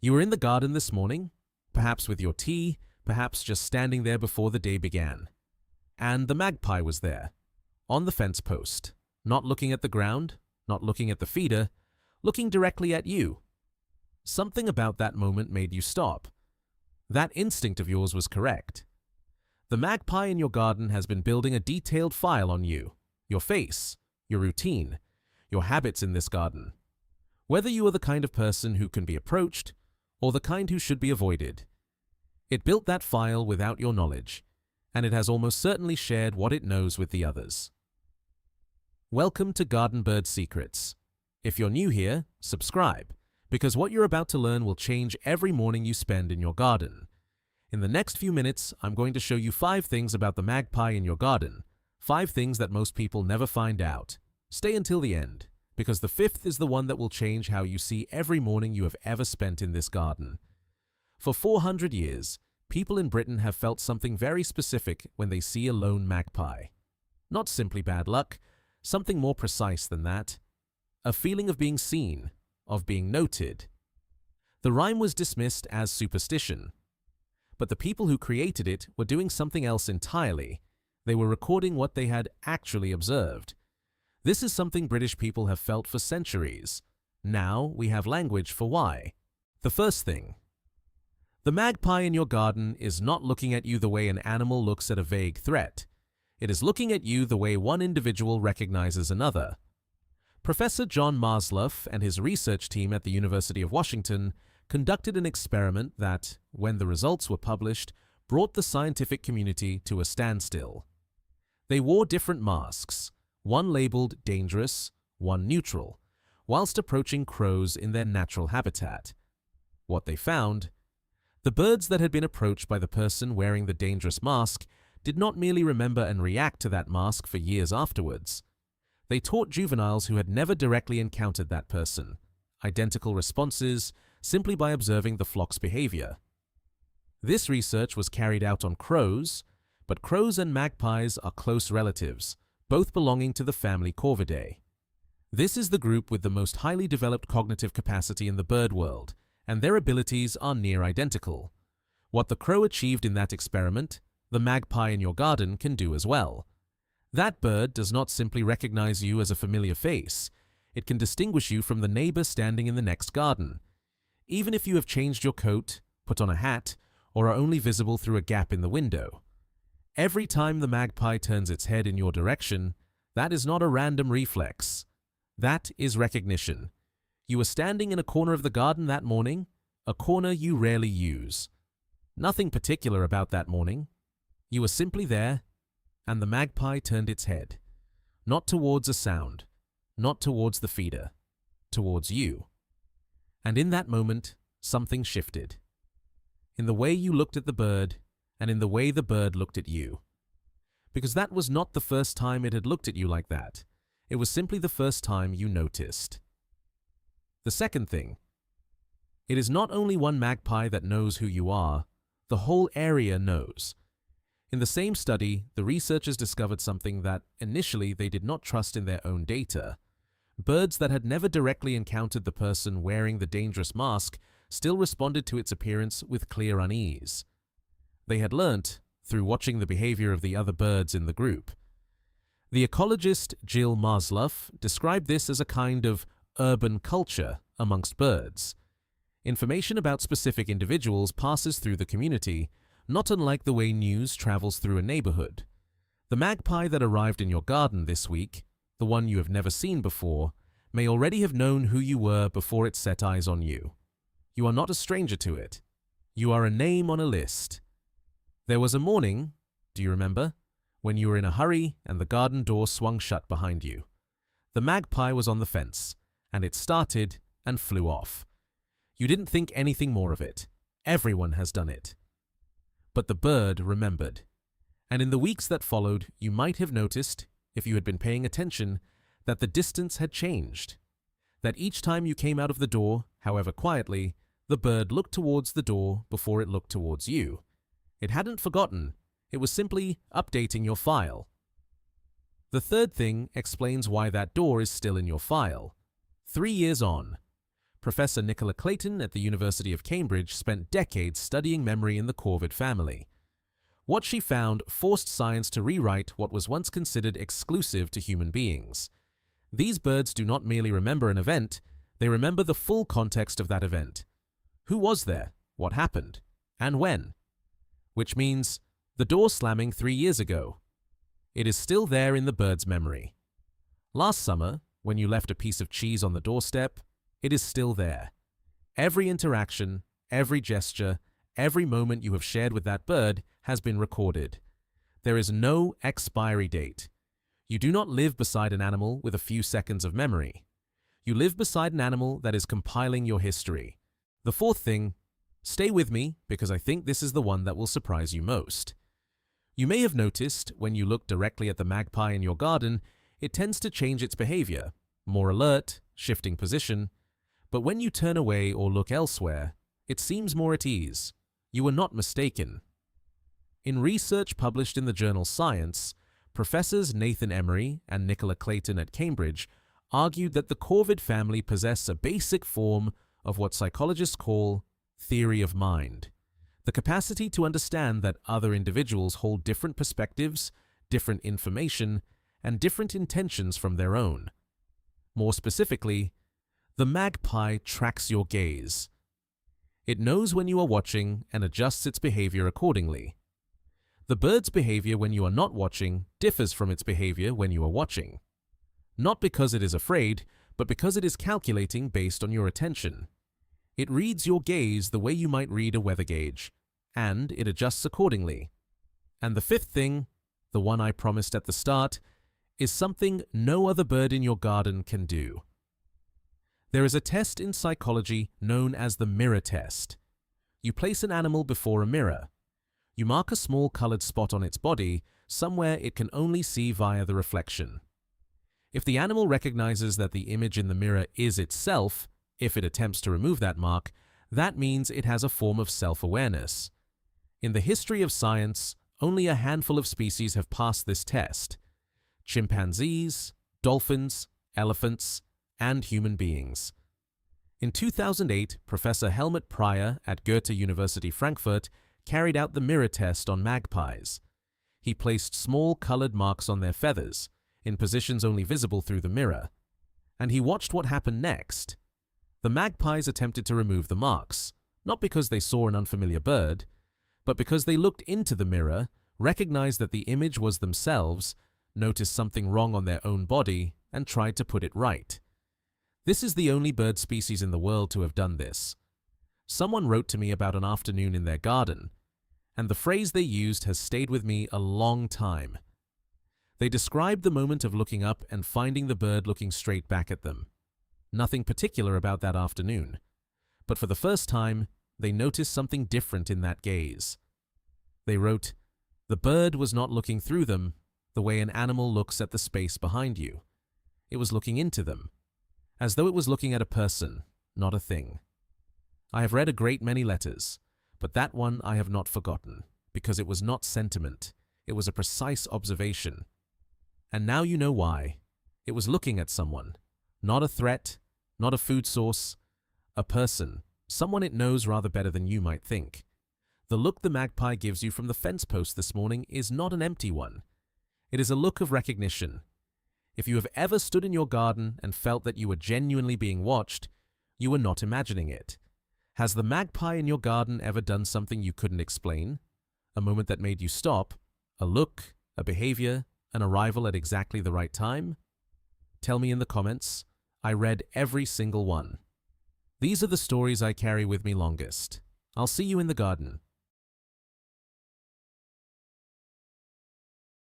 You were in the garden this morning, perhaps with your tea, perhaps just standing there before the day began. And the magpie was there, on the fence post, not looking at the ground, not looking at the feeder, looking directly at you. Something about that moment made you stop. That instinct of yours was correct. The magpie in your garden has been building a detailed file on you, your face, your routine, your habits in this garden. Whether you are the kind of person who can be approached or the kind who should be avoided. It built that file without your knowledge, and it has almost certainly shared what it knows with the others. Welcome to Garden Bird Secrets. If you're new here, subscribe, because what you're about to learn will change every morning you spend in your garden. In the next few minutes, I'm going to show you 5 things about the magpie in your garden, 5 things that most people never find out. Stay until the end, because the 5th is the one that will change how you see every morning you have ever spent in this garden. For 400 years, people in Britain have felt something very specific when they see a lone magpie. Not simply bad luck, something more precise than that. A feeling of being seen, of being noted. The rhyme was dismissed as superstition. But the people who created it were doing something else entirely. They were recording what they had actually observed. This is something British people have felt for centuries. Now we have language for why. The first thing. The magpie in your garden is not looking at you the way an animal looks at a vague threat. It is looking at you the way one individual recognizes another. Professor John Marzluff and his research team at the University of Washington conducted an experiment that, when the results were published, brought the scientific community to a standstill. They wore different masks, one labeled dangerous, one neutral, whilst approaching crows in their natural habitat. What they found? The birds that had been approached by the person wearing the dangerous mask did not merely remember and react to that mask for years afterwards. They taught juveniles who had never directly encountered that person identical responses simply by observing the flock's behavior. This research was carried out on crows, but crows and magpies are close relatives, both belonging to the family Corvidae. This is the group with the most highly developed cognitive capacity in the bird world, and their abilities are near identical. What the crow achieved in that experiment, the magpie in your garden can do as well. That bird does not simply recognize you as a familiar face. It can distinguish you from the neighbor standing in the next garden. Even if you have changed your coat, put on a hat, or are only visible through a gap in the window. Every time the magpie turns its head in your direction, that is not a random reflex. That is recognition. You were standing in a corner of the garden that morning, a corner you rarely use. Nothing particular about that morning. You were simply there, and the magpie turned its head. Not towards a sound, not towards the feeder, towards you. And in that moment, something shifted. In the way you looked at the bird, and in the way the bird looked at you. Because that was not the first time it had looked at you like that. It was simply the first time you noticed. The second thing. It is not only one magpie that knows who you are, the whole area knows. In the same study, the researchers discovered something that initially they did not trust in their own data. Birds that had never directly encountered the person wearing the dangerous mask still responded to its appearance with clear unease. They had learnt, through watching the behavior of the other birds in the group. The ecologist Jill Marzluff described this as a kind of urban culture amongst birds. Information about specific individuals passes through the community, not unlike the way news travels through a neighborhood. The magpie that arrived in your garden this week, the one you have never seen before, may already have known who you were before it set eyes on you. You are not a stranger to it. You are a name on a list. There was a morning, do you remember, when you were in a hurry and the garden door swung shut behind you. The magpie was on the fence, and it started and flew off. You didn't think anything more of it. Everyone has done it. But the bird remembered. And in the weeks that followed, you might have noticed, if you had been paying attention, that the distance had changed. That each time you came out of the door, however quietly, the bird looked towards the door before it looked towards you. It hadn't forgotten. It was simply updating your file. The third thing explains why that door is still in your file. 3 years on. Professor Emery Clayton at the University of Cambridge spent decades studying memory in the corvid family. What she found forced science to rewrite what was once considered exclusive to human beings. These birds do not merely remember an event, they remember the full context of that event. Who was there? What happened? And when? Which means the door slamming 3 years ago. It is still there in the bird's memory. Last summer, when you left a piece of cheese on the doorstep, it is still there. Every interaction, every gesture, every moment you have shared with that bird has been recorded. There is no expiry date. You do not live beside an animal with a few seconds of memory. You live beside an animal that is compiling your history. The fourth thing, stay with me because I think this is the one that will surprise you most. You may have noticed when you look directly at the magpie in your garden, it tends to change its behavior, more alert, shifting position. But when you turn away or look elsewhere, it seems more at ease. You were not mistaken. In research published in the journal Science, Professors Nathan Emery and Emery Clayton at Cambridge argued that the corvid family possess a basic form of what psychologists call theory of mind, the capacity to understand that other individuals hold different perspectives, different information, and different intentions from their own. More specifically, the magpie tracks your gaze. It knows when you are watching and adjusts its behavior accordingly. The bird's behavior when you are not watching differs from its behavior when you are watching. Not because it is afraid, but because it is calculating based on your attention. It reads your gaze the way you might read a weather gauge, and it adjusts accordingly. And the fifth thing, the one I promised at the start, is something no other bird in your garden can do. There is a test in psychology known as the mirror test. You place an animal before a mirror. You mark a small colored spot on its body, somewhere it can only see via the reflection. If the animal recognizes that the image in the mirror is itself, if it attempts to remove that mark, that means it has a form of self-awareness. In the history of science, only a handful of species have passed this test: chimpanzees, dolphins, elephants, and human beings. In 2008, Professor Helmut Preyer at Goethe University Frankfurt carried out the mirror test on magpies. He placed small colored marks on their feathers, in positions only visible through the mirror, and he watched what happened next. The magpies attempted to remove the marks, not because they saw an unfamiliar bird, but because they looked into the mirror, recognized that the image was themselves, noticed something wrong on their own body, and tried to put it right. This is the only bird species in the world to have done this. Someone wrote to me about an afternoon in their garden, and the phrase they used has stayed with me a long time. They described the moment of looking up and finding the bird looking straight back at them. Nothing particular about that afternoon, but for the first time, they noticed something different in that gaze. They wrote, "The bird was not looking through them the way an animal looks at the space behind you. It was looking into them, as though it was looking at a person, not a thing." I have read a great many letters, but that one I have not forgotten, because it was not sentiment, it was a precise observation. And now you know why. It was looking at someone, not a threat, not a food source, a person, someone it knows rather better than you might think. The look the magpie gives you from the fence post this morning is not an empty one. It is a look of recognition. If you have ever stood in your garden and felt that you were genuinely being watched, you were not imagining it. Has the magpie in your garden ever done something you couldn't explain? A moment that made you stop? A look, a behavior, an arrival at exactly the right time? Tell me in the comments. I read every single one. These are the stories I carry with me longest. I'll see you in the garden.